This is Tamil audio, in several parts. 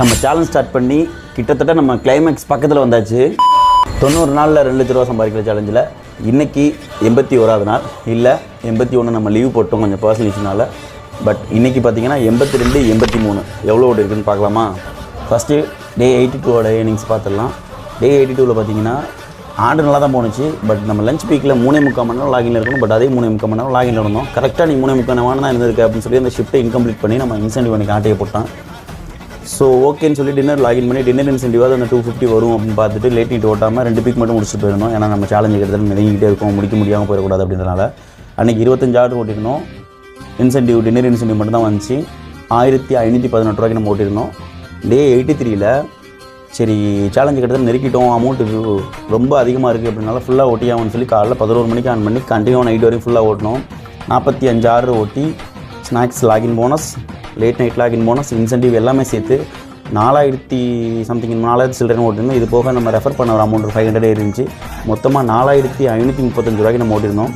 நம்ம சேலஞ்ச் ஸ்டார்ட் பண்ணி கிட்டத்தட்ட நம்ம கிளைமேக்ஸ் பக்கத்தில் வந்தாச்சு. 90 நாளில் 2 லட்ச ரூபா சம்பாதிக்கிற சேலஞ்சில் இன்றைக்கி 81வது நாள். இல்லை 81 நம்ம லீவ் போட்டோம் கொஞ்சம் பர்சனல் இஷ்யூனால. பட் இன்றைக்கி பார்த்தீங்கன்னா 82, 83 எவ்வளோ ஓடி இருக்குதுன்னு பார்க்கலாமா? ஃபஸ்ட்டு டே 82ஓட ஏர்னிங்ஸ் பார்த்துடலாம். டே 82ல் பார்த்தீங்கன்னா ஆர்டர் நல்லா தான் போணுச்சு. பட் நம்ம லஞ்ச் பீக்கில் 3.25 மணி நேரம் லாகின்ல இருக்கணும். பட் அதே 3.25 மணி நேரம் லாகின்ல இருந்தோம். கரெக்டாக நீ 3.25 மணி நேரம் தான் இருந்திருக்கு அப்படின்னு சொல்லி அந்த ஷிஃப்ட்டை இன்கம்ப்ளீட் பண்ணி நம்ம இன்சென்டிவ் பண்ணி ஆட்டையை போட்டான். ஸோ ஓகேன்னு சொல்லி டின்னர் லாகின் பண்ணி டின்னர் இன்சென்டிவாக அந்த 250 வரும் அப்படின்னு பார்த்துட்டு லேட் நைட் ஓட்டாமல் 2 பீக் மட்டும் முடிச்சுட்டு போயிருந்தோம். ஏன்னா நம்ம சேலஞ்சு கிட்டத்தட்ட நெருங்கிட்டே இருக்கும், முடிக்க முடியாமல் போயிடக்கூடாது அப்படின்றனால. அன்றைக்கி 25 ஆர்டர் ஓட்டிருந்தோம். இன்சென்டிவ் டின்னர் இன்சென்டிவ் மட்டும் தான் வந்துச்சு. 1518 ரூபாய்க்கு நம்ம ஓட்டியிருந்தோம். டே 83ல் சரி சேலஞ்சு கிட்டத்தட்ட நெருக்கிட்டோம், அமௌண்ட்டு ரொம்ப அதிகமாக இருக்குது அப்படின்னால ஃபுல்லாக ஓட்டியாகனு சொல்லி காலைல 11 மணிக்கு ஆன் பண்ணி கண்டினியூ நைட் வரைக்கும் ஃபுல்லாக ஓட்டினோம். 45 ஆர்டர் ஓட்டி snacks login bonus, late night login bonus, incentive எல்லாமே சேர்த்து 4000 சம்திங் 4000 சில்லறைன்னு ஓட்டிருந்தோம். இது போக நம்ம ரெஃபர் பண்ண ஒரு அமௌண்ட் 500 இருந்துச்சு. மொத்தமாக 4535 ரூபாய்க்கு நம்ம ஓட்டிருந்தோம்.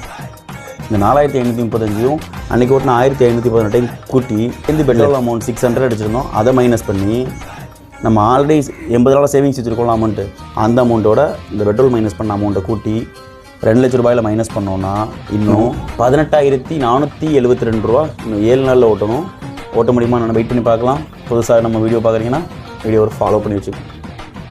இந்த 4535 அன்றைக்கி ஓட்டின 1518 கூட்டி இந்த பெட்ரோல் அமௌண்ட் 600 அடிச்சிருந்தோம். அதை மைனஸ் பண்ணி நம்ம ஆல்ரெடி 80 நாள் சேவிங்ஸ் வச்சுருக்கோம் அமௌண்ட்டு, அந்த அமௌண்ட்டோட இந்த பெட்ரோல் மைனஸ் பண்ண அமௌண்ட்டை கூட்டி 2 லட்ச ரூபாயில் மைனஸ் பண்ணோன்னா இன்னும் 18,472 ரூபா இன்னும் 7 நாளில் ஓட்டணும். ஓட்ட முடியுமா? நான் வெயிட் பண்ணி பார்க்கலாம். புதுசாக நம்ம வீடியோ பார்க்குறீங்கன்னா வீடியோ ஒரு ஃபாலோ பண்ணி வச்சுக்கோங்க.